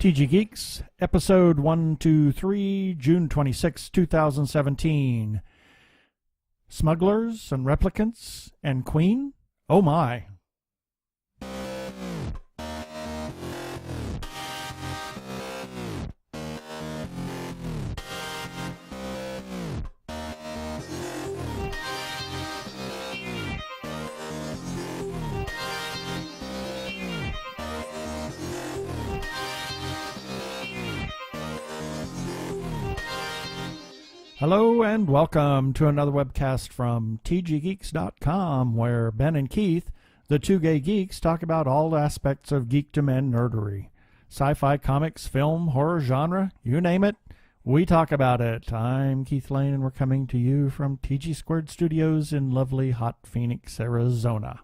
TG Geeks, episode 123, June 26, 2017. Smugglers and replicants and Queen? Oh my. Hello and welcome to another webcast from tggeeks.com, where Ben and Keith, the Two Gay Geeks, talk about all aspects of geekdom and nerdery. Sci-fi, comics, film, horror, genre, you name it, we talk about it. I'm Keith Lane and we're coming to you from TG Squared Studios in lovely hot Phoenix, Arizona.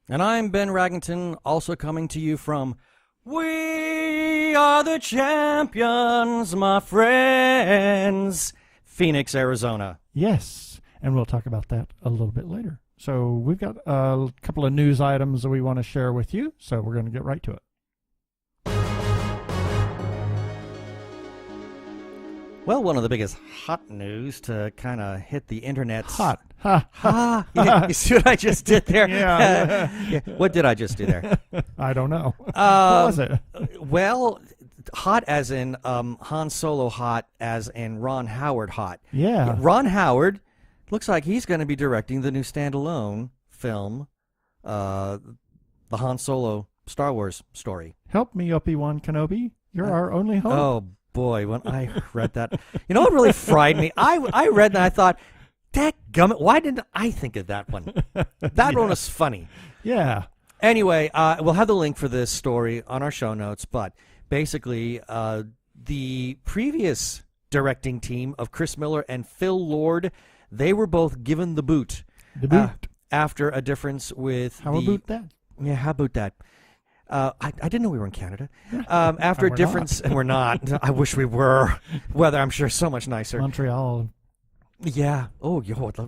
And I'm Ben Raggington, also coming to you from We Are the Champions, my friends, Phoenix, Arizona. Yes, and we'll talk about that a little bit later. So we've got a couple of news items that we want to share with you, so we're going to get right to it. Well, one of the biggest hot news to kind of hit the internet. Hot. Ha. Ha. Yeah, you see what I just did there? Yeah. Yeah. What did I just do there? I don't know. What was it? Well, hot as in Han Solo hot, as in Ron Howard hot. Yeah. Ron Howard looks like he's going to be directing the new standalone film, the Han Solo Star Wars story. Help me, Obi-Wan Kenobi. You're our only hope. Oh, boy, when I read that. You know what really frightened me? I read that and I thought, dadgummit, why didn't I think of that one? That one was funny. Yeah. Anyway, we'll have the link for this story on our show notes, but basically, the previous directing team of Chris Miller and Phil Lord, they were both given the boot. The boot. After a difference with How about that? Yeah, how about that? I didn't know we were in Canada. After a difference, and we're not. I wish we were. Weather, I'm sure, so much nicer. Montreal. Yeah. Oh,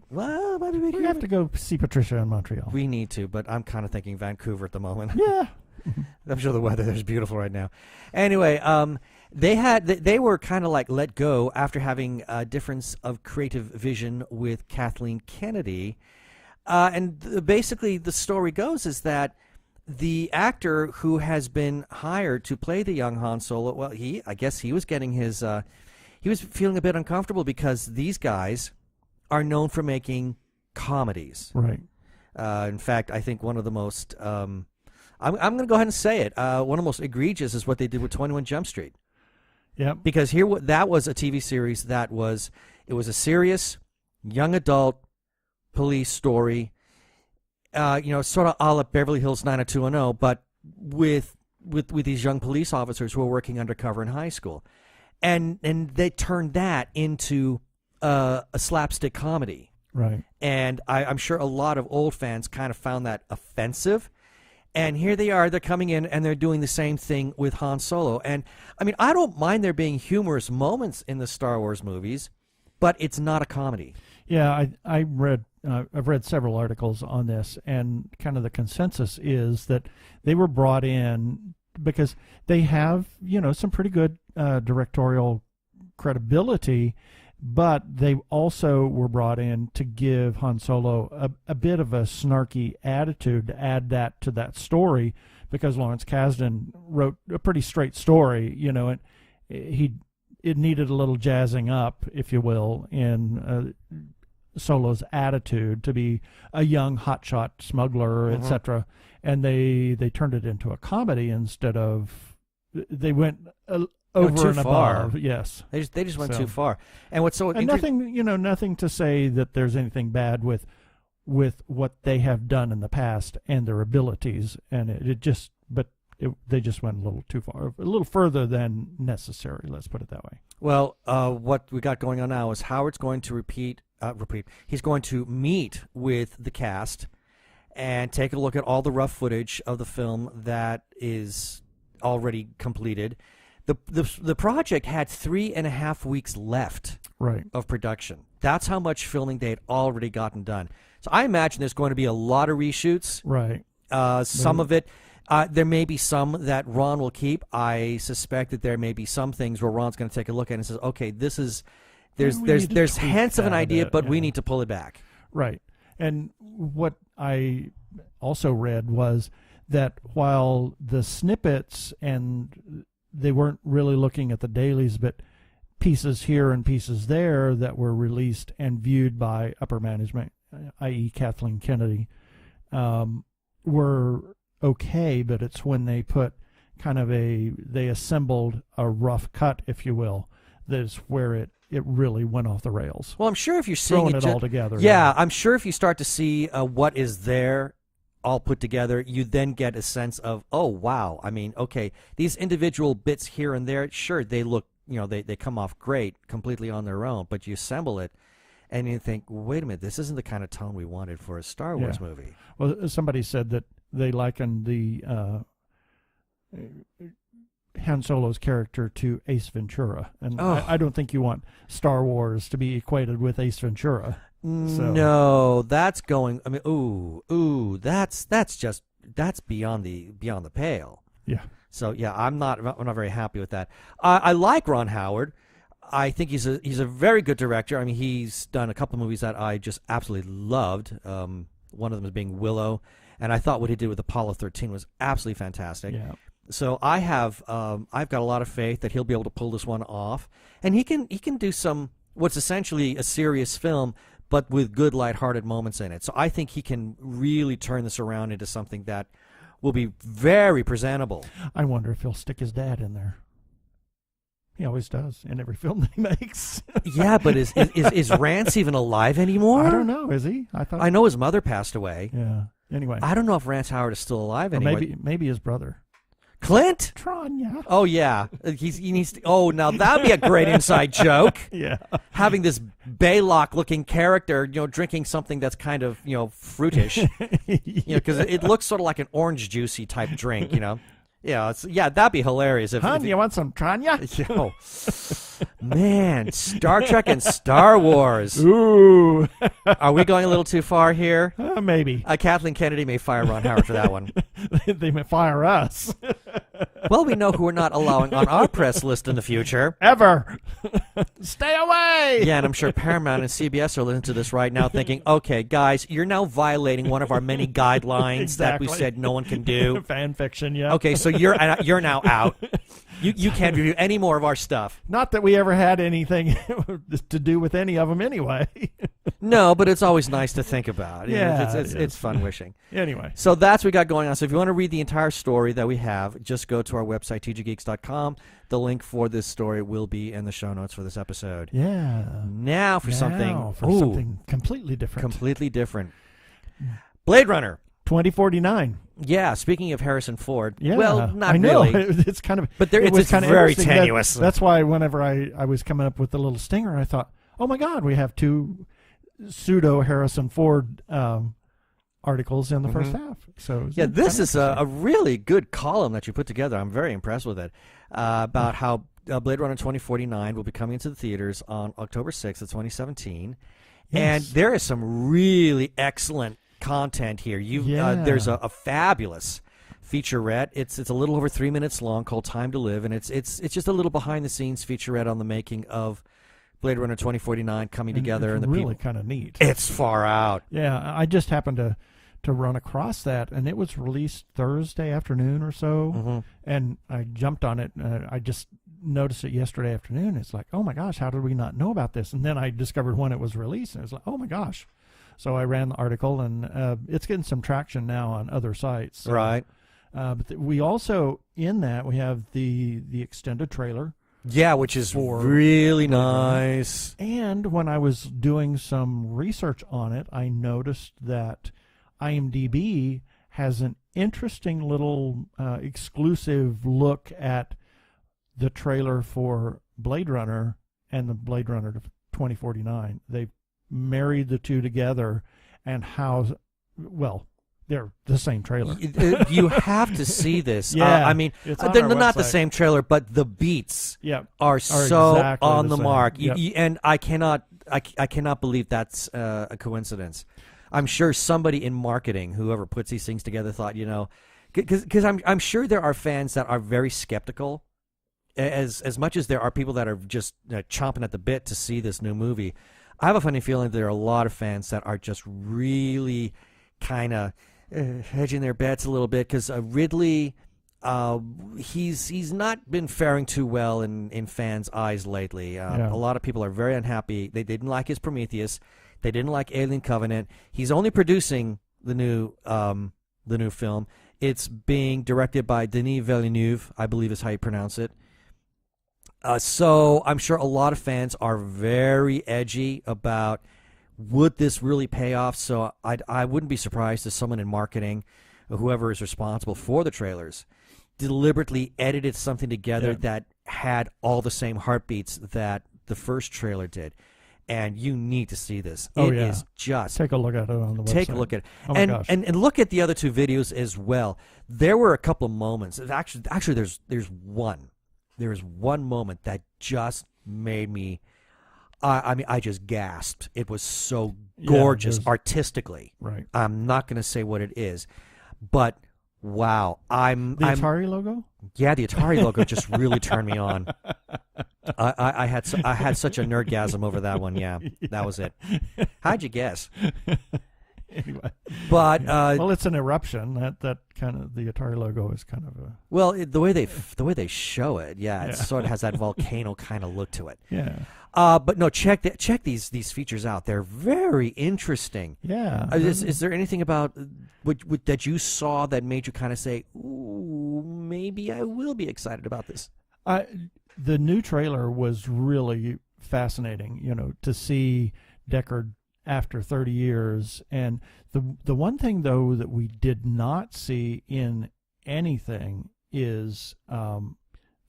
well, maybe We have to go see Patricia in Montreal. We need to, but I'm kind of thinking Vancouver at the moment. Yeah. I'm sure the weather there is beautiful right now. Anyway, they were kind of like let go after having a difference of creative vision with Kathleen Kennedy. And basically the story goes is that the actor who has been hired to play the young Han Solo, well, I guess he was getting his, he was feeling a bit uncomfortable because these guys are known for making comedies. Right. In fact, I think one of the most, I'm going to go ahead and say it, one of the most egregious is what they did with 21 Jump Street. Yeah. Because that was a TV series it was a serious, young adult police story, sort of a la Beverly Hills 90210, but with these young police officers who are working undercover in high school. And they turned that into a slapstick comedy. Right. And I'm sure a lot of old fans kind of found that offensive. And here they are, they're coming in and they're doing the same thing with Han Solo. And I mean, I don't mind there being humorous moments in the Star Wars movies, but it's not a comedy. Yeah, I've read several articles on this, and kind of the consensus is that they were brought in because they have, some pretty good directorial credibility, but they also were brought in to give Han Solo a bit of a snarky attitude, to add that to that story, because Lawrence Kasdan wrote a pretty straight story, and it needed a little jazzing up, if you will, in Solo's attitude to be a young hotshot smuggler, etc. And they turned it into a comedy instead of, they went over and above. Yes, they just went too far. And what's so nothing to say that there's anything bad with what they have done in the past and their abilities, and they just went a little too far, a little further than necessary. Let's put it that way. Well, what we got going on now is Howard's going to repeat. He's going to meet with the cast and take a look at all the rough footage of the film that is already completed. The project had 3.5 weeks left of production. That's how much filming they had already gotten done. So I imagine there's going to be a lot of reshoots. Right. Some of it, There may be some that Ron will keep. I suspect that there may be some things where Ron's going to take a look at it and says, okay, there's hints of an idea, but we need to pull it back. Right. And what I also read was that while the snippets, and they weren't really looking at the dailies, but pieces here and pieces there that were released and viewed by upper management, i.e. Kathleen Kennedy, were okay, but it's when they put they assembled a rough cut, if you will, that's where it really went off the rails. Well, I'm sure if you're seeing it all together. Yeah, I'm sure if you start to see what is there all put together, you then get a sense of, oh, wow. I mean, okay, these individual bits here and there, sure, they look, they come off great completely on their own, but you assemble it and you think, wait a minute, this isn't the kind of tone we wanted for a Star Wars movie. Well, somebody said that they likened the Han Solo's character to Ace Ventura, and I don't think you want Star Wars to be equated with Ace Ventura. So. No, that's going. I mean, that's beyond the pale. Yeah. So yeah, I'm not very happy with that. I like Ron Howard. I think he's a very good director. I mean, he's done a couple of movies that I just absolutely loved. One of them is being Willow, and I thought what he did with Apollo 13 was absolutely fantastic. Yeah. So I've got a lot of faith that he'll be able to pull this one off, and he can do some what's essentially a serious film, but with good lighthearted moments in it. So I think he can really turn this around into something that will be very presentable. I wonder if he'll stick his dad in there. He always does in every film that he makes. Yeah, but is Rance even alive anymore? I don't know. Is he? I know his mother passed away. Yeah. Anyway, I don't know if Rance Howard is still alive anyway. Maybe his brother. Clint? Tranya. Oh, yeah. He needs to, now that'd be a great inside joke. Yeah. Having this Baylock-looking character, drinking something that's kind of, fruitish. Because it looks sort of like an orange juicy type drink, Yeah, that'd be hilarious. Hon, you want some Tranya? Man, Star Trek and Star Wars. Ooh. Are we going a little too far here? Maybe. Kathleen Kennedy may fire Ron Howard for that one. They may fire us. Well, we know who we're not allowing on our press list in the future. Ever. Stay away. Yeah, and I'm sure Paramount and CBS are listening to this right now thinking, okay, guys, you're now violating one of our many guidelines that we said no one can do. Fan fiction, yeah. Okay, so you're now out. You can't review any more of our stuff. Not that we ever had anything to do with any of them anyway. No, but it's always nice to think about. Yeah, it's fun wishing. Anyway. So that's what we got going on. So if you want to read the entire story that we have, just go to our website, tggeeks.com. The link for this story will be in the show notes for this episode. Yeah. Now for something completely different. Completely different. Blade Runner. 2049. Yeah, speaking of Harrison Ford. Yeah, well, not I know. really. It's kind of, but it's kind of very tenuous. That's why whenever I was coming up with the little stinger, I thought, oh my God, we have two pseudo Harrison Ford articles in the first half. So yeah, this is a really good column that you put together. I'm very impressed with it about how Blade Runner 2049 will be coming into the theaters on October 6th of 2017. Yes. And there is some really excellent content here. There's a fabulous featurette. It's a little over 3 minutes long, called Time to Live, and it's just a little behind the scenes featurette on the making of Blade Runner 2049 coming together, and the really kind of neat. It's far out. Yeah, I just happened to run across that, and it was released Thursday afternoon or so, and I jumped on it. I just noticed it yesterday afternoon. It's like, oh my gosh, how did we not know about this? And then I discovered when it was released, and it was like, oh my gosh. So I ran the article, and it's getting some traction now on other sites. So, right. But we also, in that, we have the extended trailer. Yeah, which is really nice. And when I was doing some research on it, I noticed that IMDb has an interesting little exclusive look at the trailer for Blade Runner and the Blade Runner 2049. They've married the two together, and how, well, they're the same trailer. You have to see this. Yeah, I mean, they're not the same trailer, but the beats are so exactly on the mark. Yep. And I cannot believe that's a coincidence. I'm sure somebody in marketing, whoever puts these things together, thought, because I'm sure there are fans that are very skeptical, as much as there are people that are just chomping at the bit to see this new movie. I have a funny feeling there are a lot of fans that are just really kind of hedging their bets a little bit, because Ridley, he's not been faring too well in fans' eyes lately. A lot of people are very unhappy. They didn't like his Prometheus. They didn't like Alien Covenant. He's only producing the new film. It's being directed by Denis Villeneuve, I believe is how you pronounce it. So I'm sure a lot of fans are very edgy about, would this really pay off? So I wouldn't be surprised if someone in marketing, or whoever is responsible for the trailers, deliberately edited something together that had all the same heartbeats that the first trailer did. And you need to see this. It is just... Take a look at it on the website. Take a look at it. Oh my gosh. And look at the other two videos as well. There were a couple of moments. Actually, there's one. There is one moment that just made me... I mean, I just gasped. It was so gorgeous artistically. Right. I'm not going to say what it is, but... Wow, Atari logo? Yeah, the Atari logo just really turned me on. I had such a nerdgasm over that one. Yeah, that was it. How'd you guess? Anyway, but well, it's an eruption. That kind of, the Atari logo is kind of a the way they show it. Yeah, it sort of has that volcano kind of look to it. Yeah. But no, check these features out. They're very interesting. Yeah. Is there anything about that you saw that made you kind of say, "Ooh, maybe I will be excited about this"? The new trailer was really fascinating. You know, to see Deckard after 30 years, and the one thing though that we did not see in anything is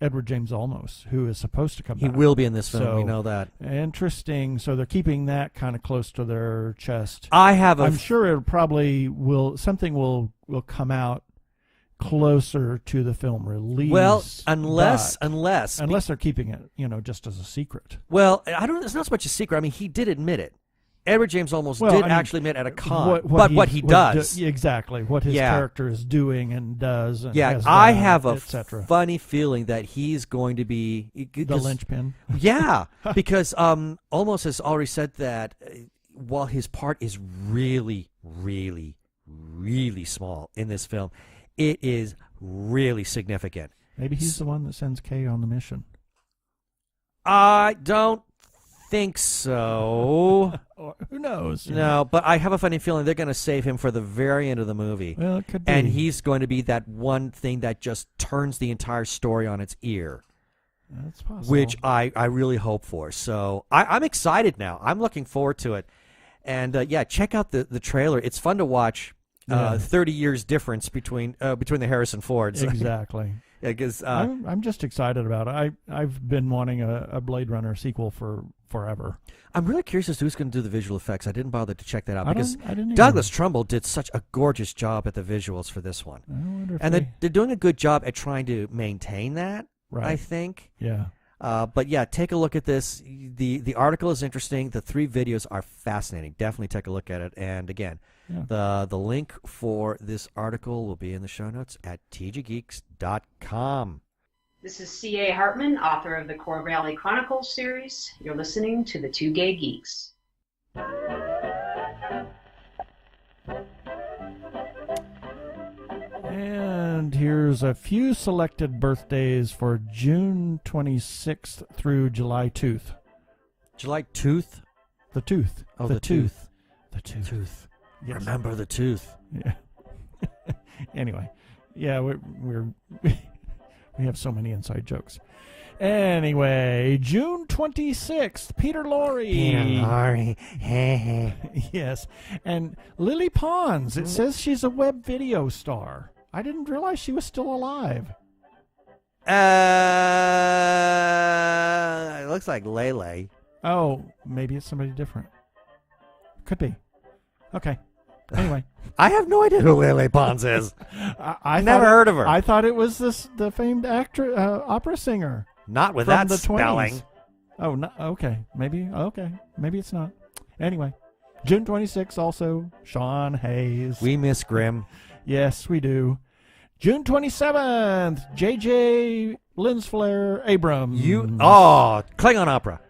Edward James Olmos, who is supposed to come back. He will be in this film. So, we know that. Interesting. So they're keeping that kind of close to their chest. I'm sure it probably will. Something will come out closer to the film release. Well, unless they're keeping it, just as a secret. Well, It's not so much a secret. I mean, he did admit it. Edward James Olmos actually admit at a con, what he does. Exactly, what his character is doing and does. And I have a funny feeling that he's going to be... the linchpin. Yeah, because Olmos has already said that while his part is really, really, really small in this film, it is really significant. Maybe he's the one that sends Kay on the mission. I don't think so. Or who knows? No, but I have a funny feeling they're going to save him for the very end of the movie. Well, it could be. And he's going to be that one thing that just turns the entire story on its ear. That's possible. Which I really hope for. So I'm excited now. I'm looking forward to it. And check out the trailer. It's fun to watch. 30 years difference between the Harrison Fords. Exactly. Because I'm just excited about it. I've been wanting a Blade Runner sequel for forever. I'm really curious as to who's going to do the visual effects. I didn't bother to check that out I because didn't Douglas Trumbull did such a gorgeous job at the visuals for this one. I wonder if and they're doing a good job at trying to maintain that, right. I think. Yeah. But yeah, take a look at this. The article is interesting. The 3 videos are fascinating. Definitely take a look at it. And again, the link for this article will be in the show notes at tggeeks.com. This is C.A. Hartman, author of the Core Valley Chronicles series. You're listening to the Two Gay Geeks. And here's a few selected birthdays for June 26th through July 2th. July Tooth? The tooth. Oh, the tooth. The tooth. Yes. Remember the tooth. Yeah. Anyway, yeah, we have so many inside jokes. Anyway, June 26th, Peter Lorre. Peter Lorre. Yes. And Lily Pons. It says she's a web video star. I didn't realize she was still alive. It looks like Lele. Oh, maybe it's somebody different. Could be. Okay. Anyway. I have no idea who Lele Pons is. I never heard of her. I thought it was the famed opera singer. Not with from that the spelling. 20s. Oh, no, okay. Maybe it's not. Anyway, June 26th also, Sean Hayes. We miss Grimm. Yes, we do. June 27th, J.J. Linsflair Abrams. Klingon opera.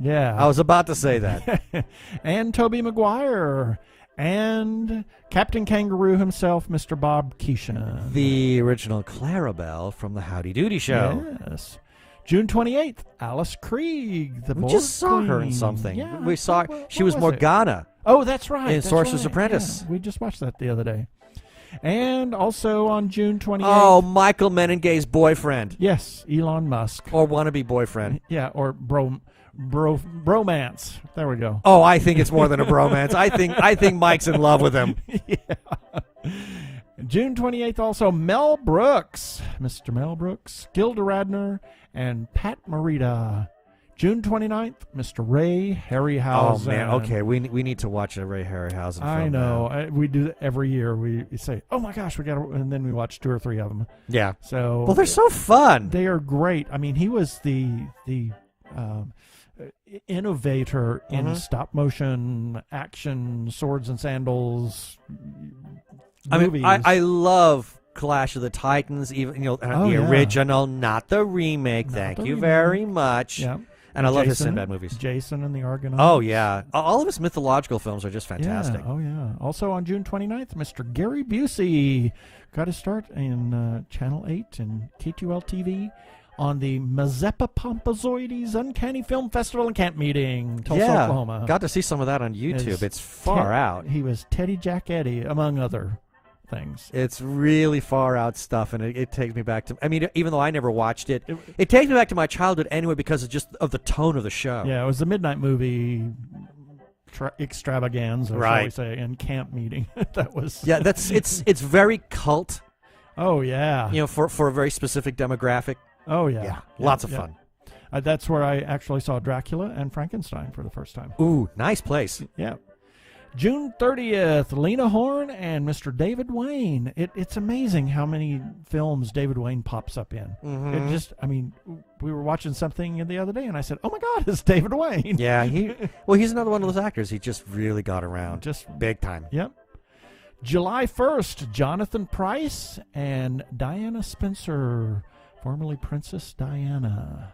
Yeah. I was about to say that. And Tobey Maguire. And Captain Kangaroo himself, Mr. Bob Keeshan. The original Clarabelle from the Howdy Doody show. Yes. June 28th, Alice Krieg, the We Borg just saw her in Queen. something. Yeah, We saw what she was it? Morgana. Oh, that's right. In that's Sorcerer's right. Apprentice. Yeah, we just watched that the other day. And also on June 28th. Oh, Michael Menengay's boyfriend. Yes, Elon Musk. Or wannabe boyfriend. Yeah, or bromance. There we go. Oh, I think it's more than a bromance. I think Mike's in love with him. Yeah. June 28th also Mel Brooks, Mr. Mel Brooks, Gilda Radner, and Pat Morita. June 29th, Mr. Ray Harryhausen. Oh, man. Okay, we need to watch a Ray Harryhausen film. I know. We do that every year. We say, oh, my gosh, we got to... And then we watch 2 or 3 of them. Yeah. So well, they're so fun. They are great. I mean, he was the innovator in stop-motion action, swords and sandals movies. I mean, I love Clash of the Titans, even the original, not the remake. Thank you very much. Yeah. And I love his Sinbad movies. Jason and the Argonauts. Oh, yeah. All of his mythological films are just fantastic. Yeah. Oh, yeah. Also on June 29th, Mr. Gary Busey got his start in Channel 8 and K2L-TV on the Mazeppa Pompazoides Uncanny Film Festival and Camp Meeting, Tulsa, Oklahoma. Got to see some of that on YouTube. It's far out. He was Teddy Jack Eddy, among other things. It's really far out stuff, and it takes me back to... I mean, even though I never watched it, it takes me back to my childhood anyway because of the tone of the show. Yeah, it was the midnight movie extravaganza, shall we say, and camp meeting. That was... Yeah, it's very cult. Oh, yeah. For a very specific demographic. Oh, yeah. Lots of fun. That's where I actually saw Dracula and Frankenstein for the first time. Ooh, nice place. Yeah. June 30th, Lena Horne and Mr. David Wayne. It's amazing how many films David Wayne pops up in. Mm-hmm. We were watching something the other day, and I said, oh, my God, it's David Wayne. Yeah, he's another one of those actors. He just really got around. Just big time. Yep. July 1st, Jonathan Pryce and Diana Spencer, formerly Princess Diana.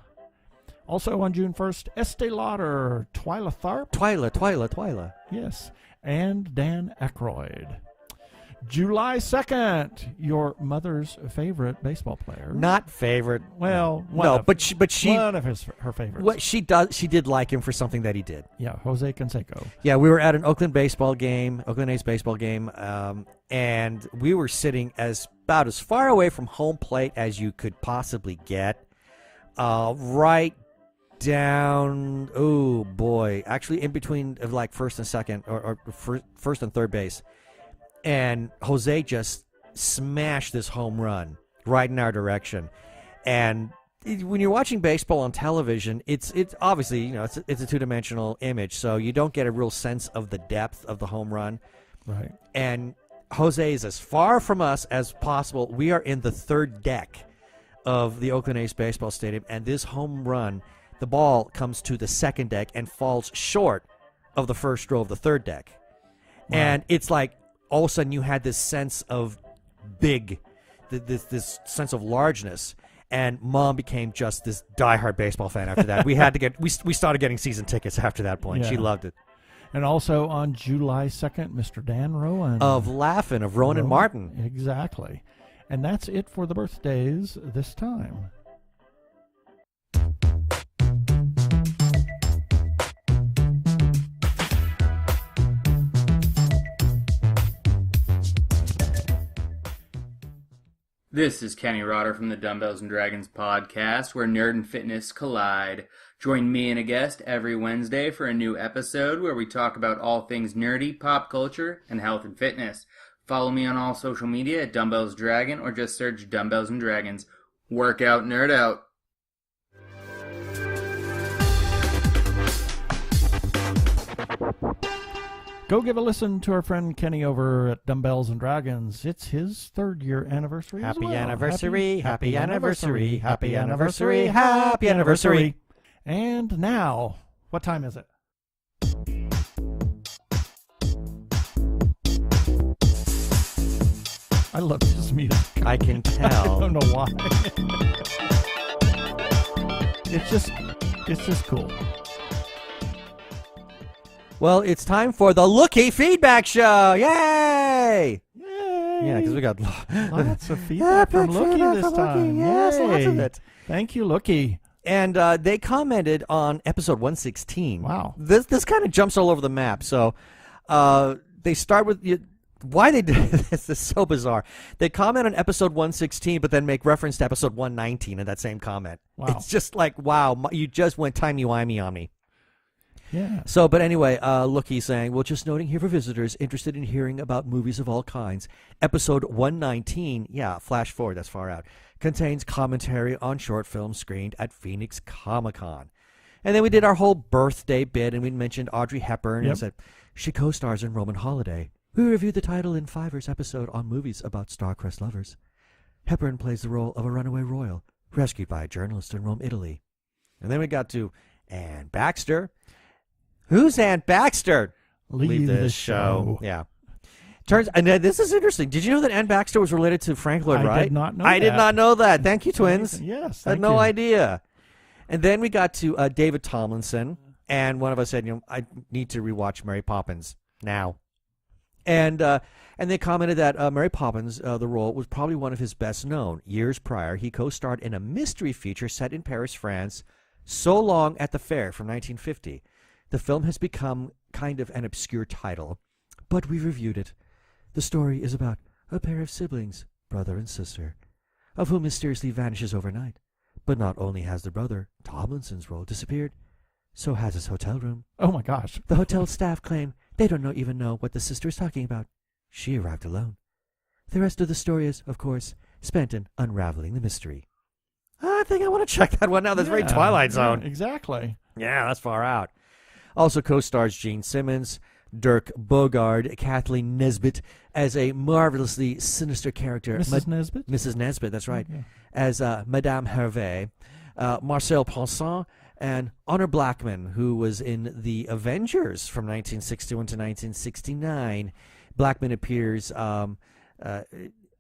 Also on June 1st, Estee Lauder, Twyla Tharp. Twyla. Yes. And Dan Aykroyd. July 2nd, your mother's favorite baseball player. Not favorite. Well, but she one of her favorites. What she did like him for something that he did. Yeah, Jose Canseco. Yeah, we were at an Oakland A's baseball game, and we were sitting about as far away from home plate as you could possibly get. Right down, oh boy, actually in between of like first and second or first and third base, and Jose just smashed this home run right in our direction. And when you're watching baseball on television, it's obviously it's a two-dimensional image, so you don't get a real sense of the depth of the home run. Right. And Jose is as far from us as possible. We are in the third deck of the Oakland A's baseball stadium, and this home run, the ball comes to the second deck and falls short of the first row of the third deck. Wow. And it's like all of a sudden you had this sense of this sense of largeness, and Mom became just this diehard baseball fan after that. We started getting season tickets after that point. Yeah. She loved it. And also on July 2nd, Mr. Dan Rowan. Of Laugh-In, of Rowan and Martin. Exactly. And that's it for the birthdays this time. This is Kenny Rotter from the Dumbbells and Dragons podcast, where nerd and fitness collide. Join me and a guest every Wednesday for a new episode where we talk about all things nerdy, pop culture, and health and fitness. Follow me on all social media at Dumbbells Dragon, or just search Dumbbells and Dragons. Work out, nerd out. Go give a listen to our friend Kenny over at Dumbbells and Dragons. It's his 3rd year anniversary. Happy as well. anniversary, happy anniversary, happy anniversary, happy anniversary. And now, what time is it? I love this music. I can I tell. don't know why. It's just cool. Well, it's time for the Lookie Feedback Show. Yay! Yay! Yeah, because we got Lots of feedback from Lookie this time. Yes, lots of Yay. it. Thank you, Lookie. And they commented on episode 116. Wow. This kind of jumps all over the map. So they start with why they did this is so bizarre. They comment on episode 116, but then make reference to episode 119 in that same comment. Wow. It's just like, wow, you just went timey-wimey on me. Yeah. So, but anyway, Lookie saying, well, just noting here for visitors interested in hearing about movies of all kinds, episode 119, yeah, flash forward, that's far out, contains commentary on short films screened at Phoenix Comic-Con. And then we did our whole birthday bit, and we mentioned Audrey Hepburn, and said, she co-stars in Roman Holiday. We reviewed the title in Fiverr's episode on movies about star-crossed lovers. Hepburn plays the role of a runaway royal, rescued by a journalist in Rome, Italy. And then we got to Anne Baxter. Who's Anne Baxter? Leave the show. Yeah. And this is interesting. Did you know that Anne Baxter was related to Frank Lloyd Wright? I did not know I that. did not know that. Thank you, twins. Yes. I had no idea. And then we got to David Tomlinson, and one of us said, I need to rewatch Mary Poppins now. And they commented that Mary Poppins, the role, was probably one of his best known. Years prior, he co-starred in a mystery feature set in Paris, France, So Long at the Fair from 1950. The film has become kind of an obscure title, but we reviewed it. The story is about a pair of siblings, brother and sister, of whom mysteriously vanishes overnight. But not only has the brother, Tomlinson's role, disappeared, so has his hotel room. Oh, my gosh. The hotel staff claim they don't even know what the sister is talking about. She arrived alone. The rest of the story is, of course, spent in unraveling the mystery. I think I want to check that one out. That's very Twilight Zone. Yeah, exactly. Yeah, that's far out. Also co-stars Gene Simmons, Dirk Bogarde, Kathleen Nesbitt as a marvelously sinister character. Mrs. Nesbitt? Mrs. Nesbitt, that's right. Okay. As Madame Hervé. Marcel Pensant and Honor Blackman, who was in The Avengers from 1961 to 1969. Blackman appears in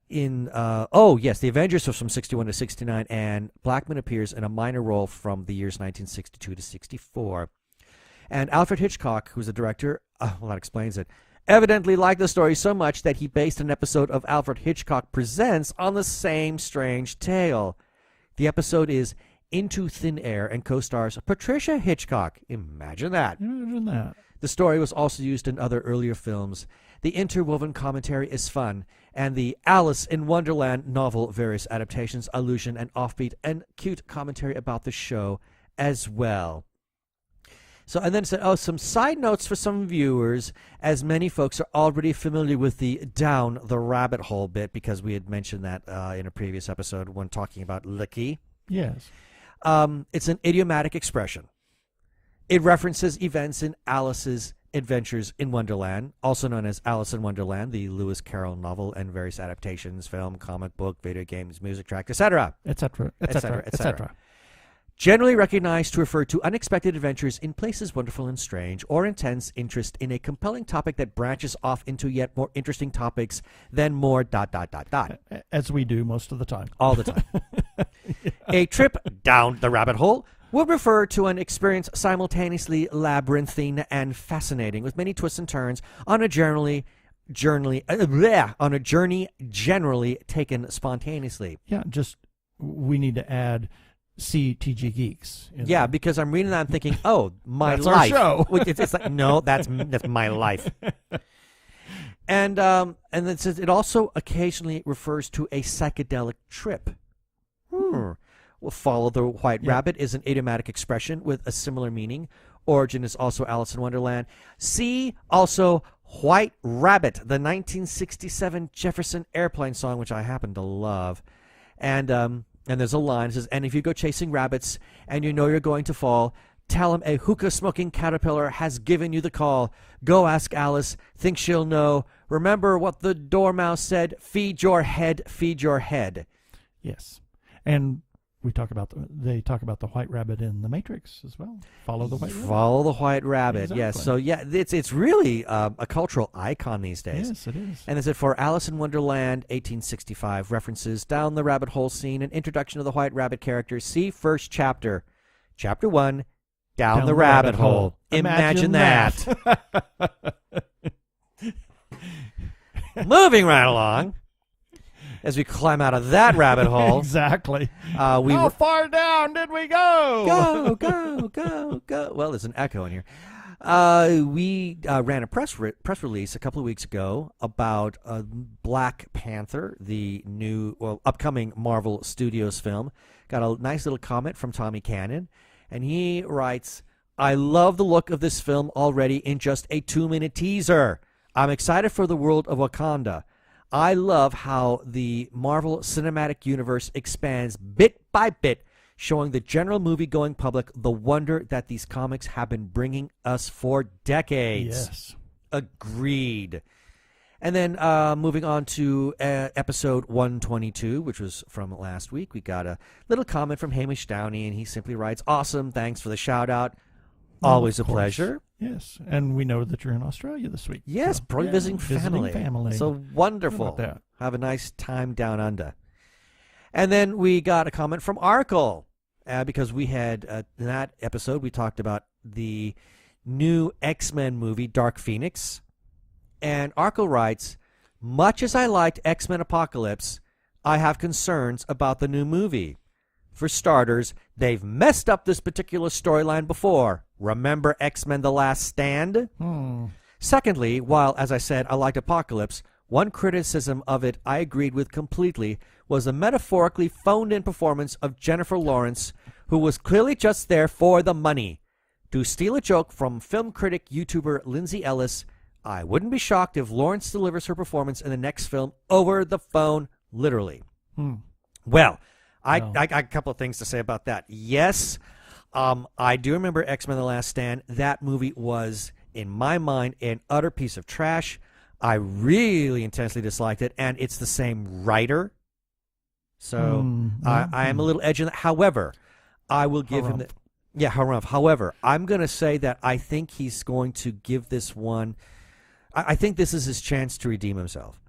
The Avengers was from 61 to 69, and Blackman appears in a minor role from the years 1962 to 64. And Alfred Hitchcock, who's the director, well, that explains it, evidently liked the story so much that he based an episode of Alfred Hitchcock Presents on the same strange tale. The episode is Into Thin Air and co-stars Patricia Hitchcock. Imagine that. Imagine that. The story was also used in other earlier films. The interwoven commentary is fun, and the Alice in Wonderland novel various adaptations, allusion, and offbeat and cute commentary about the show as well. So, and then it said, some side notes for some viewers, as many folks are already familiar with the down the rabbit hole bit, because we had mentioned that in a previous episode when talking about Licky. Yes. It's an idiomatic expression. It references events in Alice's Adventures in Wonderland, also known as Alice in Wonderland, the Lewis Carroll novel, and various adaptations, film, comic book, video games, music track, etc. Etc. Etc. Etc. Generally recognized to refer to unexpected adventures in places wonderful and strange, or intense interest in a compelling topic that branches off into yet more interesting topics, then more ... As we do most of the time. All the time. Yeah. A trip down the rabbit hole would refer to an experience simultaneously labyrinthine and fascinating, with many twists and turns on a journey generally taken spontaneously. Yeah, just we need to add CTG Geeks. Yeah, because I'm reading that and thinking, oh, my that's life. Our show. It's like, no, that's my life. And it says it also occasionally refers to a psychedelic trip. Well, follow the white rabbit is an idiomatic expression with a similar meaning. Origin is also Alice in Wonderland. See also White Rabbit, the 1967 Jefferson Airplane song, which I happen to love. And there's a line that says, and if you go chasing rabbits and you know you're going to fall, tell him a hookah-smoking caterpillar has given you the call. Go ask Alice, think she'll know. Remember what the dormouse said, feed your head, feed your head. Yes. And they talk about the White Rabbit in The Matrix as well. Follow the White Rabbit. Follow the White Rabbit. Exactly. Yes. So yeah, it's really a cultural icon these days. Yes, it is. And is it for Alice in Wonderland 1865 references down the rabbit hole scene and introduction of the White Rabbit characters? See first chapter, chapter 1, down the rabbit hole. Imagine that. Moving right along. As we climb out of that rabbit hole. Exactly. How far down did we go? Go. Well, there's an echo in here. We ran a press release a couple of weeks ago about Black Panther, the upcoming Marvel Studios film. Got a nice little comment from Tommy Cannon, and he writes, "I love the look of this film already in just a 2-minute teaser. I'm excited for the world of Wakanda. I love how the Marvel Cinematic Universe expands bit by bit, showing the general movie-going public the wonder that these comics have been bringing us for decades." Yes. Agreed. And then moving on to episode 122, which was from last week, we got a little comment from Hamish Downey, and he simply writes, "Awesome, thanks for the shout-out. Always a pleasure." Yes, and we know that you're in Australia this week. Yes, so, probably visiting family. So wonderful. How about that? Have a nice time down under. And then we got a comment from Arkle, because we had, in that episode, we talked about the new X-Men movie, Dark Phoenix. And Arkle writes, "Much as I liked X-Men Apocalypse, I have concerns about the new movie. For starters, they've messed up this particular storyline before. Remember X-Men The Last Stand? Secondly, while, as I said, I liked Apocalypse, one criticism of it I agreed with completely was the metaphorically phoned-in performance of Jennifer Lawrence, who was clearly just there for the money. To steal a joke from film critic YouTuber Lindsay Ellis, I wouldn't be shocked if Lawrence delivers her performance in the next film over the phone, literally." Well, I got a couple of things to say about that. Yes, I do remember X-Men The Last Stand. That movie was, in my mind, an utter piece of trash. I really intensely disliked it, and it's the same writer. So I am a little edgy on that. However, I will give him the... Yeah, Harumph. However, I'm going to say that I think he's going to give this one... I think this is his chance to redeem himself.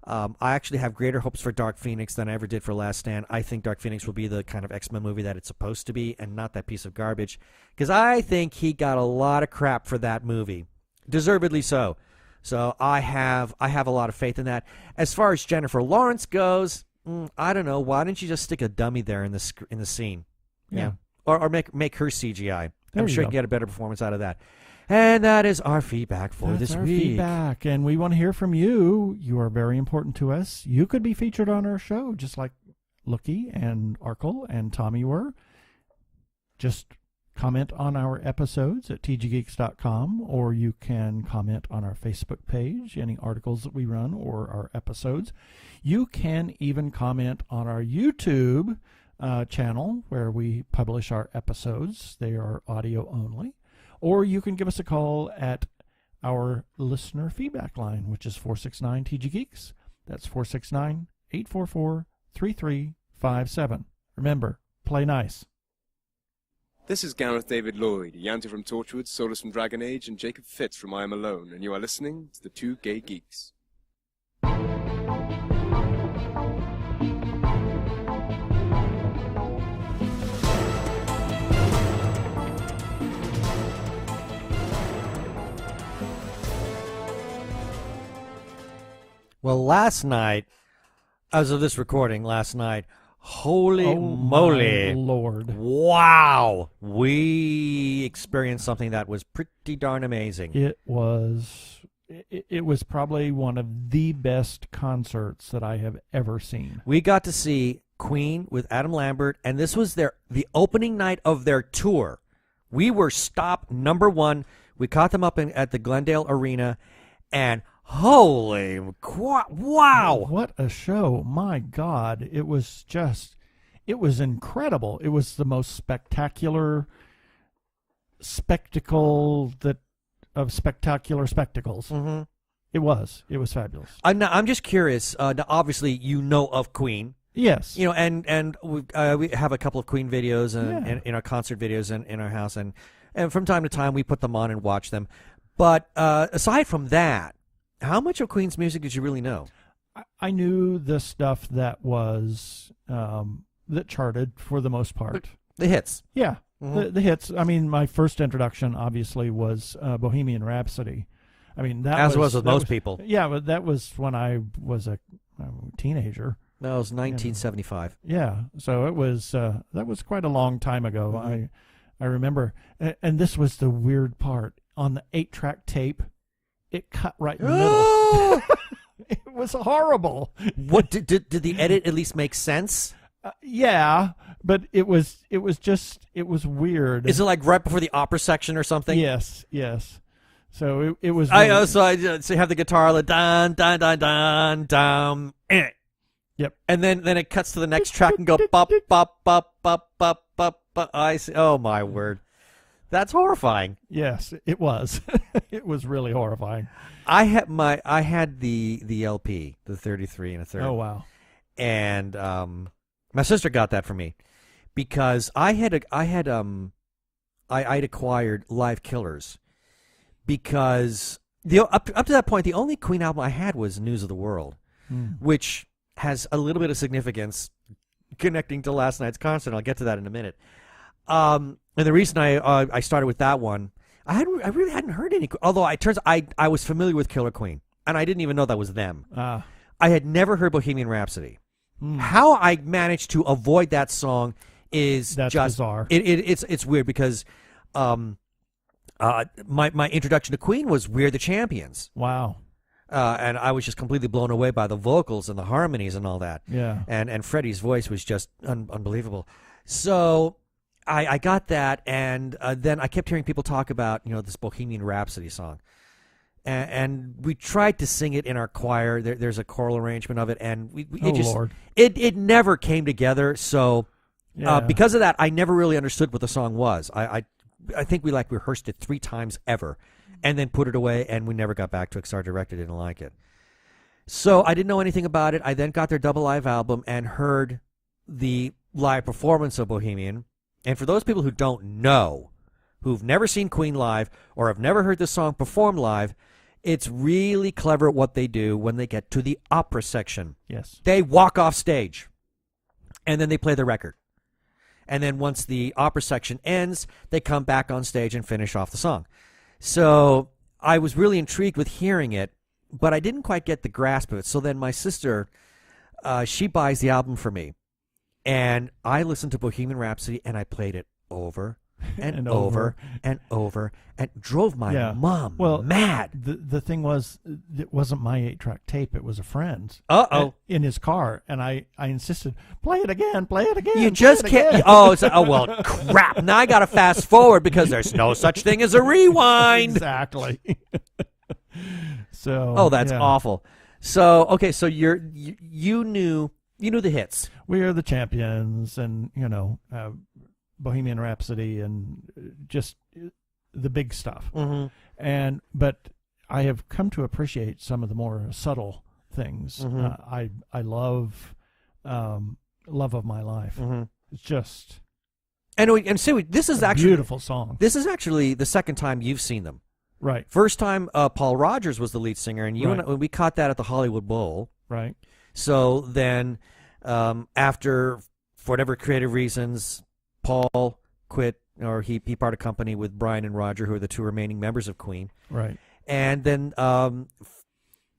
I actually have greater hopes for Dark Phoenix than I ever did for Last Stand. I think Dark Phoenix will be the kind of X-Men movie that it's supposed to be and not that piece of garbage. Because I think he got a lot of crap for that movie. Deservedly so. So I have a lot of faith in that. As far as Jennifer Lawrence goes, I don't know. Why didn't you just stick a dummy there in the scene? Yeah. Or make her CGI. I'm sure you can get a better performance out of that. And that is our feedback for this week. Feedback, and we want to hear from you. You are very important to us. You could be featured on our show, just like Lookie and Arkle and Tommy were. Just comment on our episodes at tggeeks.com, or you can comment on our Facebook page, any articles that we run or our episodes. You can even comment on our YouTube channel where we publish our episodes. They are audio only. Or you can give us a call at our listener feedback line, which is 469-TG-GEEKS. That's 469-844-3357. Remember, play nice. This is Gareth David Lloyd, Yanti from Torchwood, Solus from Dragon Age, and Jacob Fitz from I Am Alone, and you are listening to the Two Gay Geeks. Well, last night, as of this recording, holy moly. My Lord. Wow. We experienced something that was pretty darn amazing. It was probably one of the best concerts that I have ever seen. We got to see Queen with Adam Lambert, and this was the opening night of their tour. We were stop number one. We caught them up at the Glendale Arena, and holy wow! What a show. My God. It was incredible. It was the most spectacular spectacle of spectacular spectacles. Mm-hmm. It was fabulous. I'm just curious. Now obviously, you know of Queen. Yes. You know, and we have a couple of Queen videos and in our concert videos in our house, and from time to time we put them on and watch them. But aside from that, how much of Queen's music did you really know? I knew the stuff that was that charted for the most part. The hits. Yeah, Mm-hmm. the hits. I mean, my first introduction obviously was Bohemian Rhapsody. I mean, that was with most people. Yeah, but that was when I was a teenager. No, it was 1975. Yeah, so it was that was quite a long time ago. Mm-hmm. I remember, and this was the weird part on the 8-track tape. It cut right in the middle. It was horrible. What did the edit at least make sense? Yeah, but it was weird. Is it like right before the opera section or something? Yes. So it was. So you have the guitar, like dun dun dun dun dun. Yep. And then it cuts to the next track and go bop bop bop bop bop bop bop. I see. Oh my word, that's horrifying. Yes, it was. It was really horrifying. I had the LP, the 33 1/3. Oh wow. And my sister got that for me because I'd acquired Live Killers because up to that point the only Queen album I had was News of the World, which has a little bit of significance connecting to last night's concert. I'll get to that in a minute. And the reason I started with that one, I really hadn't heard any. Although I was familiar with Killer Queen, and I didn't even know that was them. I had never heard Bohemian Rhapsody. How I managed to avoid that song is That's just bizarre. It's weird because my introduction to Queen was We're the Champions. Wow. And I was just completely blown away by the vocals and the harmonies and all that. Yeah. And Freddie's voice was just unbelievable. So I got that, and then I kept hearing people talk about this Bohemian Rhapsody song. And we tried to sing it in our choir. There's a choral arrangement of it, and Lord. It never came together. So Yeah. because of that, I never really understood what the song was. I think we rehearsed it 3 times ever, and then put it away, and we never got back to it because our director didn't like it. So I didn't know anything about it. I then got their double live album and heard the live performance of Bohemian. And for those people who don't know, who've never seen Queen live or have never heard the song performed live, it's really clever what they do when they get to the opera section. Yes. They walk off stage, and then they play the record. And then once the opera section ends, they come back on stage and finish off the song. So I was really intrigued with hearing it, but I didn't quite get the grasp of it. So then my sister, she buys the album for me, and I listened to Bohemian Rhapsody, and I played it over and over and over, and drove my mom mad. The thing was, it wasn't my 8-track tape. It was a friend's. In his car, and I insisted, play it again. You just can't. Well, crap. Now I got to fast forward because there's no such thing as a rewind. Exactly. So. Oh, that's awful. So okay, so you knew the hits. We Are the Champions, and Bohemian Rhapsody, and just the big stuff. Mm-hmm. But I have come to appreciate some of the more subtle things. Mm-hmm. I love Love of My Life. Mm-hmm. It's just this is actually beautiful song. This is actually the second time you've seen them. Right. First time, Paul Rogers was the lead singer, and and we caught that at the Hollywood Bowl. Right. So then, after, for whatever creative reasons, Paul quit, or he parted company with Brian and Roger, who are the 2 remaining members of Queen. Right. And then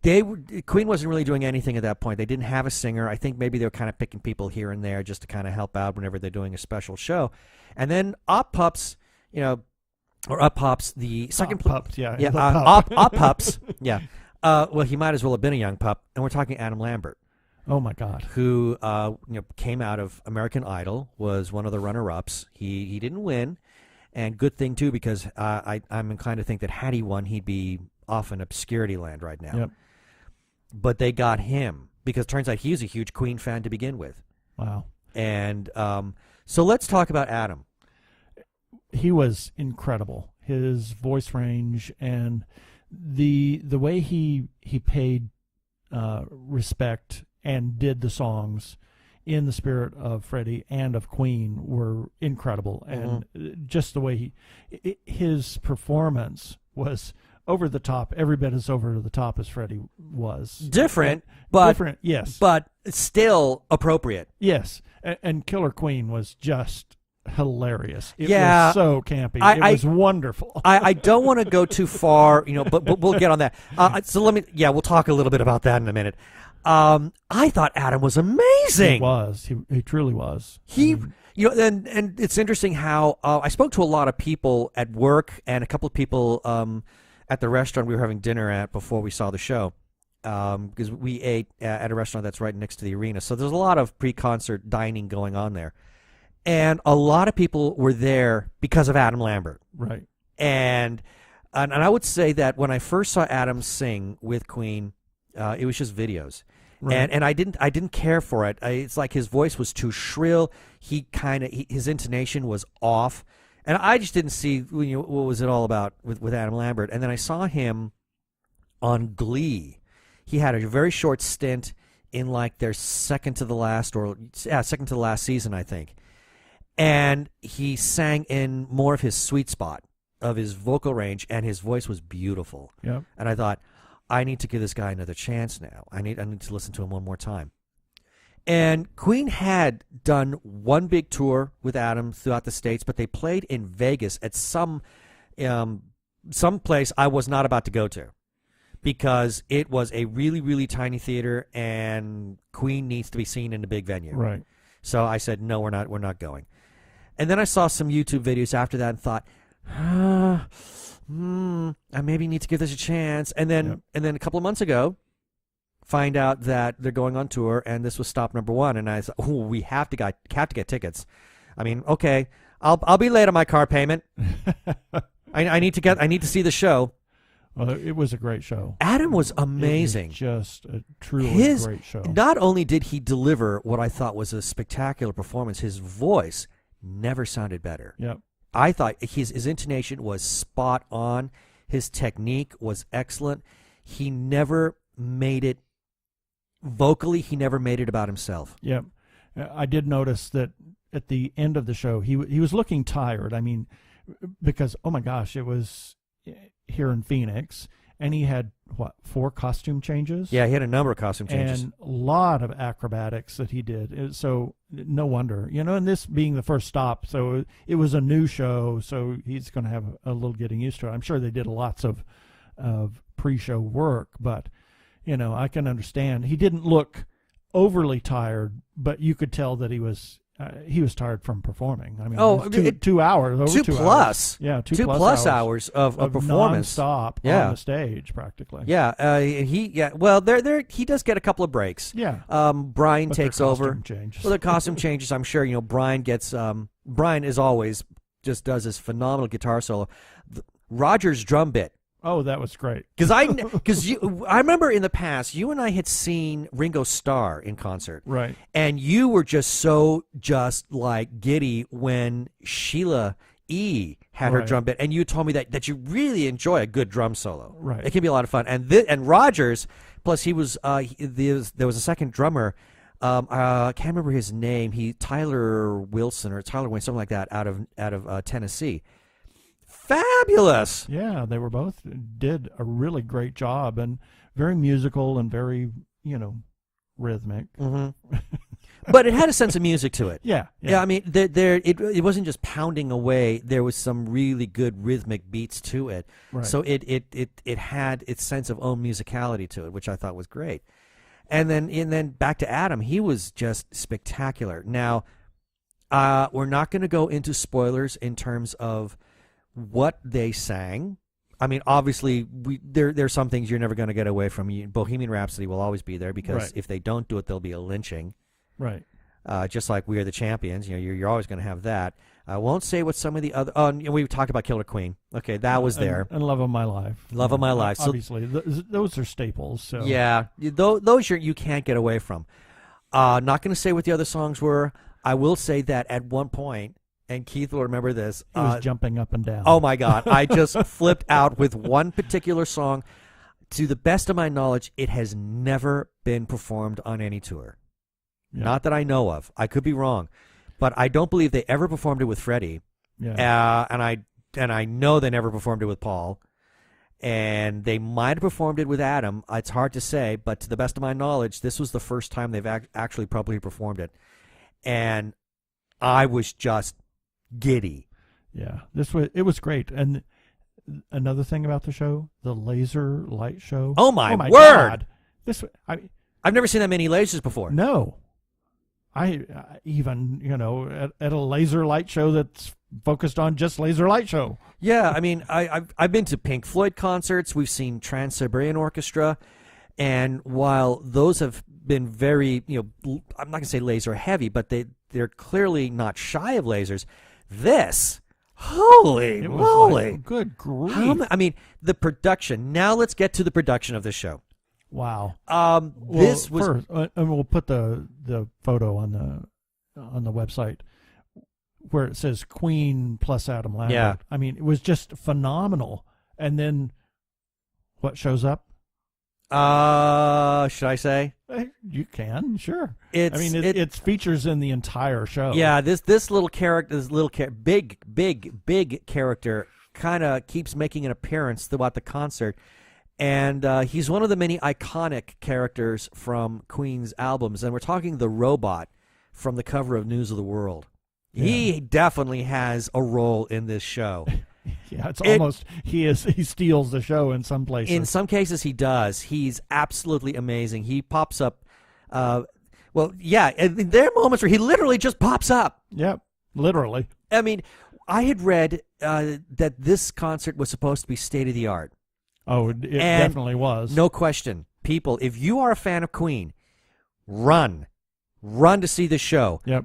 Queen wasn't really doing anything at that point. They didn't have a singer. I think maybe they were kind of picking people here and there just to kind of help out whenever they're doing a special show. And then Op Pups, or Up Pops, the second Pups, yeah. Op Pups, yeah. Well, he might as well have been a young pup, and we're talking Adam Lambert. Oh my God! Who came out of American Idol, was one of the runner-ups. He didn't win, and good thing too, because I'm inclined to think that had he won, he'd be off in obscurity land right now. Yep. But they got him because it turns out he's a huge Queen fan to begin with. Wow! And so let's talk about Adam. He was incredible. His voice range and the way he paid respect and did the songs in the spirit of Freddie and of Queen were incredible, and just the way his performance was over the top, every bit as over the top as Freddie was. Different, yes, but still appropriate. Yes, and Killer Queen was just hilarious. It Yeah. was so campy. It was wonderful. I don't want to go too far, but we'll get on that. So we'll talk a little bit about that in a minute. I thought Adam was amazing. He was. He truly was. And it's interesting how I spoke to a lot of people at work and a couple of people at the restaurant we were having dinner at before we saw the show, because we ate at a restaurant that's right next to the arena. So there's a lot of pre-concert dining going on there. And a lot of people were there because of Adam Lambert. Right. And I would say that when I first saw Adam sing with Queen, it was just videos. Right. And I didn't care for it. It's like his voice was too shrill. His intonation was off. And I just didn't see what was it all about with Adam Lambert. And then I saw him on Glee. He had a very short stint in like their second to the last season, I think. And he sang in more of his sweet spot of his vocal range, and his voice was beautiful. Yep. And I thought, I need to give this guy another chance now. I need to listen to him one more time. And Queen had done one big tour with Adam throughout the States, but they played in Vegas at some place I was not about to go to, because it was a really, really tiny theater, and Queen needs to be seen in a big venue. Right. So I said, no, we're not going. And then I saw some YouTube videos after that and thought, I maybe need to give this a chance. And then a couple of months ago, find out that they're going on tour, and this was stop number one. And I said, we have to get tickets. I mean, okay, I'll be late on my car payment. I need to see the show. Well, it was a great show. Adam was amazing. It was just a truly great show. Not only did he deliver what I thought was a spectacular performance, his voice never sounded better. Yep. I thought his intonation was spot on. His technique was excellent. He never made it vocally. He never made it about himself. Yep. I did notice that at the end of the show, he was looking tired. I mean, because, oh my gosh, it was here in Phoenix, and he had 4 costume changes? Yeah, he had a number of costume changes and a lot of acrobatics that he did. So no wonder, and this being the first stop, so it was a new show, so he's going to have a little getting used to it. I'm sure they did lots of pre-show work, but I can understand. He didn't look overly tired, but you could tell that he was tired from performing. I mean, 2 hours, over 2 plus. Hours. Yeah, 2 plus hours of performance. Non-stop on the stage, practically. Yeah, well, he does get a couple of breaks. Yeah. Brian takes over. Changes. Well, the costume changes, I'm sure. Brian gets, Brian, as always, just does this phenomenal guitar solo. Roger's drum bit. Oh, that was great. Because I remember in the past, you and I had seen Ringo Starr in concert. Right. And you were just like giddy when Sheila E. had her drum bit. And you told me that you really enjoy a good drum solo. Right. It can be a lot of fun. And Rogers, plus he was, there was a second drummer. I can't remember his name. Tyler Wilson or Tyler Wayne, something like that, out of Tennessee. Fabulous. Yeah, they were both did a really great job, and very musical and very, rhythmic. Mm-hmm. But it had a sense of music to it. Yeah. I mean, it wasn't just pounding away. There was some really good rhythmic beats to it. Right. So it had its sense of own musicality to it, which I thought was great. And then back to Adam, he was just spectacular. Now, we're not going to go into spoilers in terms of what they sang. I mean, obviously, there's some things you're never going to get away from. Bohemian Rhapsody will always be there, because if they don't do it, there'll be a lynching. Right. Just like We Are the Champions, you're always going to have that. I won't say what some of the other. Oh, we talked about Killer Queen. Okay, that was there. And Love of My Life. Love of My Life. Obviously, those are staples. So yeah, those you can't get away from. Not going to say what the other songs were. I will say that at one point, and Keith will remember this. He was jumping up and down. Oh, my God. I just flipped out with one particular song. To the best of my knowledge, it has never been performed on any tour. Yeah. Not that I know of. I could be wrong. But I don't believe they ever performed it with Freddie. Yeah. And I know they never performed it with Paul. And they might have performed it with Adam. It's hard to say, but to the best of my knowledge, this was the first time they've actually probably performed it. And I was just giddy. Yeah, it was great. And another thing about the show, the laser light show. Oh my word! God. I've never seen that many lasers before. No, I even at a laser light show that's focused on just laser light show. Yeah, I mean, I've been to Pink Floyd concerts. We've seen Trans-Siberian Orchestra, and while those have been very, I'm not going to say laser heavy, but they're clearly not shy of lasers. This, holy moly! Like, good grief! I mean, the production. Now let's get to the production of this show. Wow. This was, first, and we'll put the photo on the website where it says Queen plus Adam Lambert. Yeah. I mean, it was just phenomenal. And then what shows up? Should I say? You can, sure. It's features in the entire show. Yeah, this little character, big character, kind of keeps making an appearance throughout the concert, and he's one of the many iconic characters from Queen's albums. And we're talking the robot from the cover of News of the World. Yeah. He definitely has a role in this show. Yeah, it's almost he steals the show in some places. In some cases, he does. He's absolutely amazing. He pops up. And there are moments where he literally just pops up. Yep, literally. I mean, I had read that this concert was supposed to be state of the art. Oh, it definitely was. No question, people. If you are a fan of Queen, run to see the show. Yep.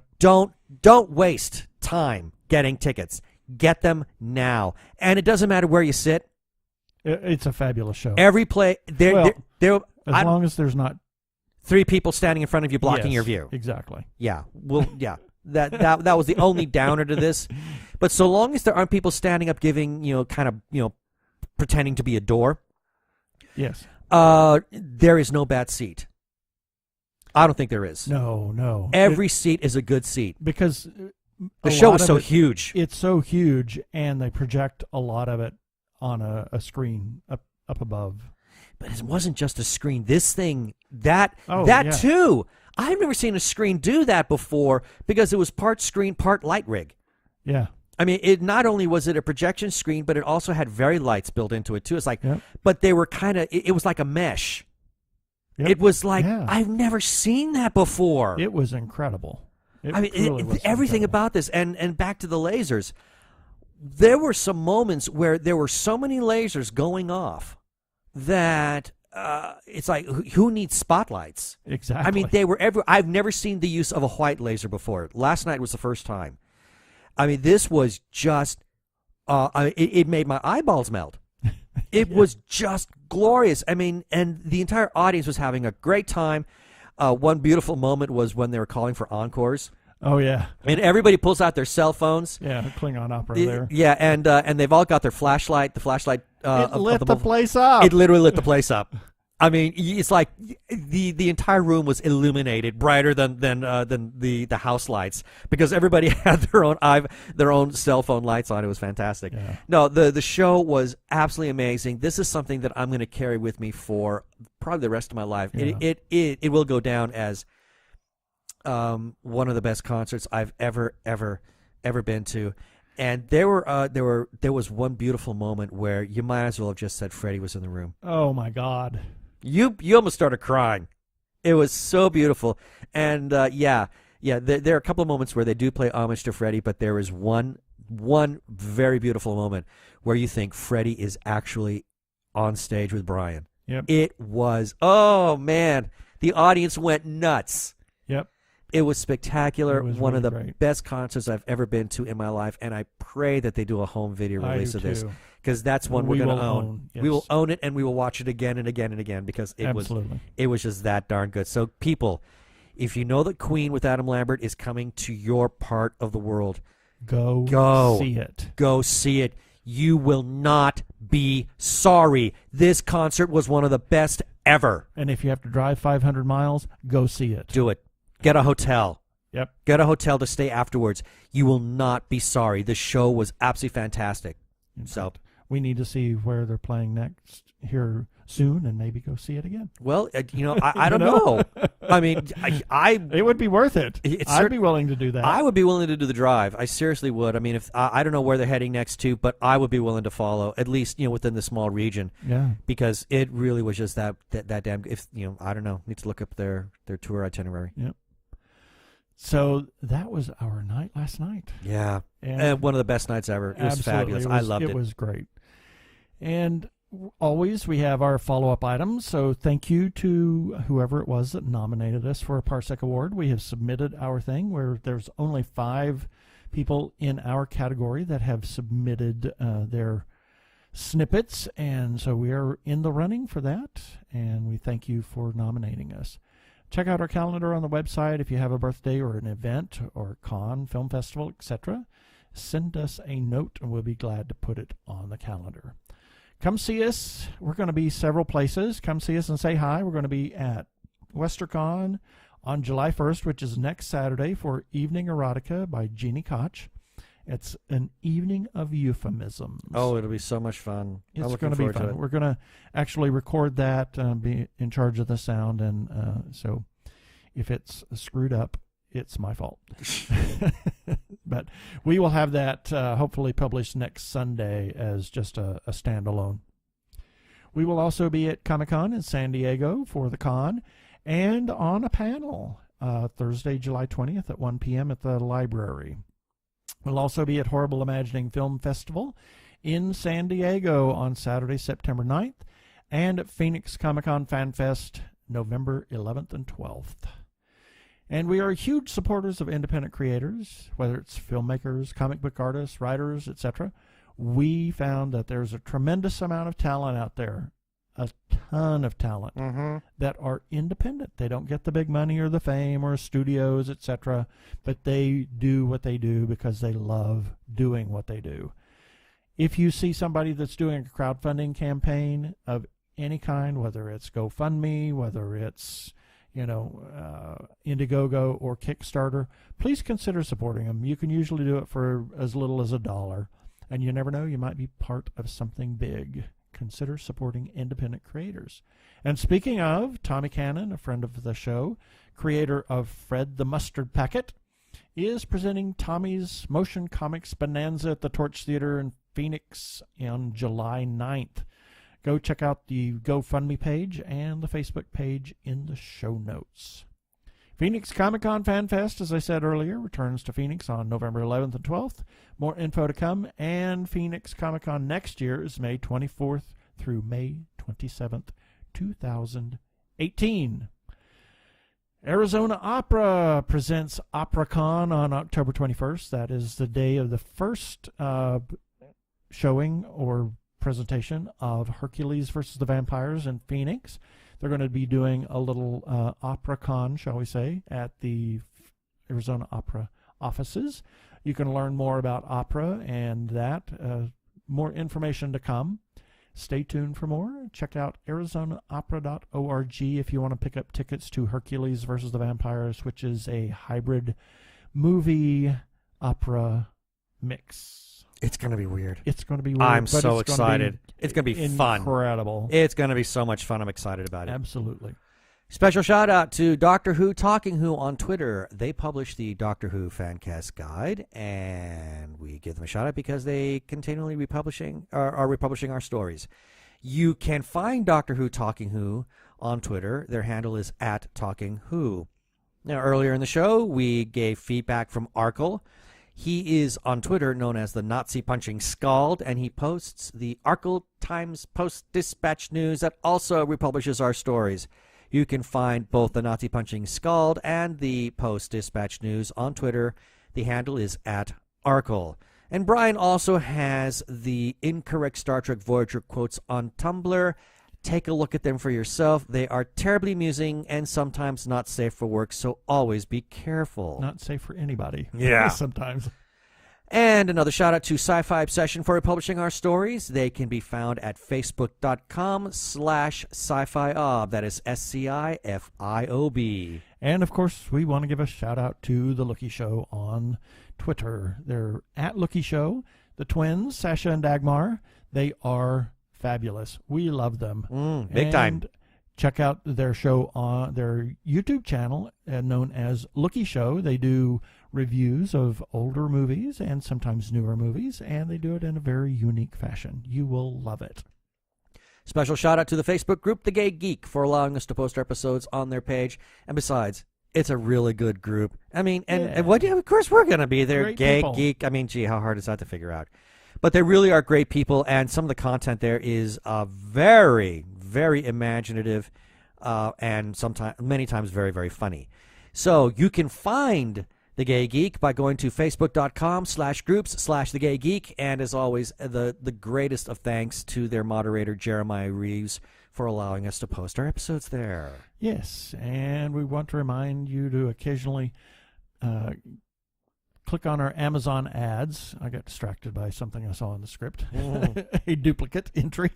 Don't waste time getting tickets. Get them now. And it doesn't matter where you sit. It's a fabulous show. Every play, as long as there's not 3 people standing in front of you blocking your view. Exactly. Yeah. Well, yeah. That was the only downer to this. But so long as there aren't people standing up giving, pretending to be a door. Yes. There is no bad seat. I don't think there is. No. Every seat is a good seat. Because the show is so huge. It's so huge, and they project a lot of it on a screen up above. But it wasn't just a screen. This thing, too. I've never seen a screen do that before because it was part screen, part light rig. Yeah. I mean, it not only was it a projection screen, but it also had very lights built into it, too. It's like, but they were kind of, it was like a mesh. Yep. It was like, I've never seen that before. It was incredible. Everything about this, and back to the lasers, there were some moments where there were so many lasers going off that it's like, who needs spotlights? Exactly. I mean, they were I've never seen the use of a white laser before. Last night was the first time. I mean, this was just, it made my eyeballs melt. It was just glorious. I mean, and the entire audience was having a great time. One beautiful moment was when they were calling for encores. Oh, yeah. And everybody pulls out their cell phones. Yeah, Klingon opera there. Yeah, and they've all got their flashlight. The flashlight it lit the place up. It literally lit the place up. I mean, it's like the entire room was illuminated brighter than the house lights because everybody had their own cell phone lights on. It was fantastic. Yeah. No, the show was absolutely amazing. This is something that I'm going to carry with me for probably the rest of my life. Yeah. It will go down as one of the best concerts I've ever been to. And there was one beautiful moment where you might as well have just said Freddie was in the room. Oh my God. You almost started crying. It was so beautiful. And there are a couple of moments where they do play homage to Freddie, but there is one very beautiful moment where you think Freddie is actually on stage with Brian. Yep. It was, oh man, the audience went nuts. Yep. It was spectacular. It was one really of the great. best concerts I've ever been to in my life, and I pray that they do a home video release of this, because that's one we're going to own. Yes. We will own it, and we will watch it again and again and again, because it was just that darn good. So, people, if you know that Queen with Adam Lambert is coming to your part of the world, go see it. Go see it. You will not be sorry. This concert was one of the best ever. And if you have to drive 500 miles, go see it. Do it. Get a hotel. Yep. Get a hotel to stay afterwards. You will not be sorry. The show was absolutely fantastic. So we need to see where they're playing next here soon, and maybe go see it again. Well, I don't know. I mean, it would be worth it. I'd be willing to do that. I would be willing to do the drive. I seriously would. I mean, if I don't know where they're heading next to, but I would be willing to follow at least within the small region. Yeah. Because it really was just that damn. If I don't know. Need to look up their tour itinerary. Yep. So that was our night last night. Yeah. And one of the best nights ever. It was fabulous. I loved it. It was great. And always we have our follow-up items, so thank you to whoever it was that nominated us for a Parsec Award. We have submitted our thing, where there's only 5 people in our category that have submitted their snippets, and so we are in the running for that, and we thank you for nominating us. Check out our calendar on the website. If you have a birthday or an event or con, film festival, etc., send us a note and we'll be glad to put it on the calendar. Come see us. We're going to be several places. Come see us and say hi. We're going to be at WesterCon on July 1st, which is next Saturday, for Evening Erotica by Jeannie Koch. It's an evening of euphemisms. Oh, it'll be so much fun. It's going to be fun. We're going to actually record that, be in charge of the sound, and so if it's screwed up, it's my fault. But we will have that hopefully published next Sunday as just a standalone. We will also be at Comic-Con in San Diego for the con, and on a panel Thursday, July 20th at 1 p.m. at the library. We'll also be at Horrible Imagining Film Festival in San Diego on Saturday, September 9th, and at Phoenix Comic-Con Fan Fest November 11th and 12th. And we are huge supporters of independent creators, whether it's filmmakers, comic book artists, writers, etc. We found that there's a tremendous amount of talent out there, a ton of talent, that are independent. They don't get the big money or the fame or studios, etc., but they do what they do because they love doing what they do. If you see somebody that's doing a crowdfunding campaign of any kind, whether it's GoFundMe, whether it's Indiegogo or Kickstarter, please consider supporting them. You can usually do it for as little as $1, and you never know, you might be part of something big. Consider supporting independent creators. And speaking of, Tommy Cannon, a friend of the show, creator of Fred the Mustard Packet, is presenting Tommy's Motion Comics Bonanza at the Torch Theater in Phoenix on July 9th. Go check out the GoFundMe page and the Facebook page in the show notes. Phoenix Comic-Con Fan Fest, as I said earlier, returns to Phoenix on November 11th and 12th. More info to come, and Phoenix Comic-Con next year is May 24th through May 27th, 2018. Arizona Opera presents OperaCon on October 21st. That is the day of the first showing or presentation of Hercules versus the Vampires in Phoenix. They're going to be doing a little OperaCon, shall we say, at the Arizona Opera offices. You can learn more about opera and that. More information to come. Stay tuned for more. Check out arizonaopera.org if you want to pick up tickets to Hercules versus the Vampires, which is a hybrid movie opera mix. It's going to be weird. It's going to be weird. I'm so excited. It's going to be fun. Incredible. It's going to be so much fun. I'm excited about it. Absolutely. Special shout out to Doctor Who Talking Who on Twitter. They publish the Doctor Who Fancast Guide, and we give them a shout out because they continually are republishing our stories. You can find Doctor Who Talking Who on Twitter. Their handle is @TalkingWho. Now, earlier in the show, we gave feedback from Arkle. He is on Twitter known as the Nazi Punching Scald, and he posts the Arkle Times Post-Dispatch news that also republishes our stories. You can find both the Nazi Punching Scald and the Post-Dispatch news on Twitter. The handle is @Arkle. And Brian also has the Incorrect Star Trek Voyager quotes on Tumblr. Take a look at them for yourself. They are terribly amusing and sometimes not safe for work, so always be careful. Not safe for anybody. Yeah. Sometimes. And another shout out to Sci-Fi Obsession for publishing our stories. They can be found at facebook.com/sci-fiob. That is SCIFIOB. And, of course, we want to give a shout-out to The Lookie Show on Twitter. They're at Lookie Show. The twins, Sasha and Dagmar, they are fabulous. We love them. Big time. Check out their show on their YouTube channel known as Lookie Show. They do reviews of older movies and sometimes newer movies, and they do it in a very unique fashion. You will love it. Special shout out to the Facebook group, The Gay Geek, for allowing us to post our episodes on their page. And besides, it's a really good group. I mean, and what? Of course, we're going to be there. Great Gay people. Geek. I mean, gee, how hard is that to figure out? But they really are great people, and some of the content there is very, very imaginative, and many times very, very funny. So you can find The Gay Geek by going to facebook.com/groups/The Gay Geek, and as always, the greatest of thanks to their moderator Jeremiah Reeves for allowing us to post our episodes there. Yes, and we want to remind you to occasionally click on our Amazon ads. I got distracted by something I saw in the script. A duplicate entry.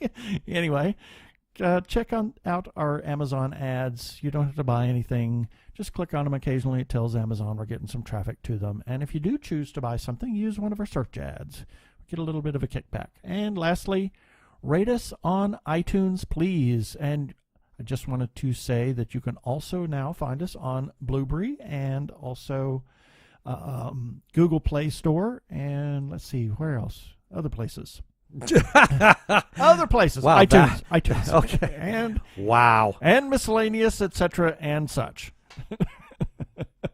Anyway, check out our Amazon ads. You don't have to buy anything. Just click on them occasionally. It tells Amazon we're getting some traffic to them. And if you do choose to buy something, use one of our search ads. Get a little bit of a kickback. And lastly, rate us on iTunes, please. And I just wanted to say that you can also now find us on Blueberry and also Google Play Store. And let's see, where else? Other places. Other places. Wow, iTunes. Okay. And wow. And miscellaneous, etc. and such.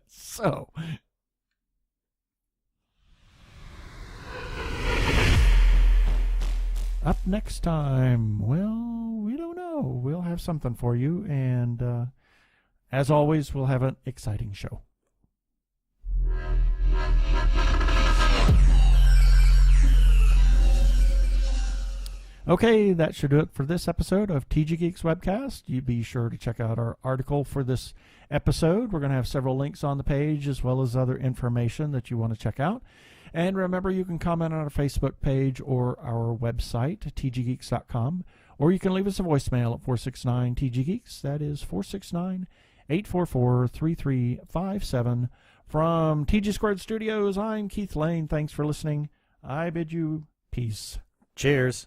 So up next time, well, we don't know. We'll have something for you, and as always, we'll have an exciting show. Okay, that should do it for this episode of TG Geeks Webcast. You be sure to check out our article for this episode. We're going to have several links on the page as well as other information that you want to check out. And remember, you can comment on our Facebook page or our website, tggeeks.com, or you can leave us a voicemail at 469-TG-GEEKS. That is 469-844-3357. From TG Squared Studios, I'm Keith Lane. Thanks for listening. I bid you peace. Cheers.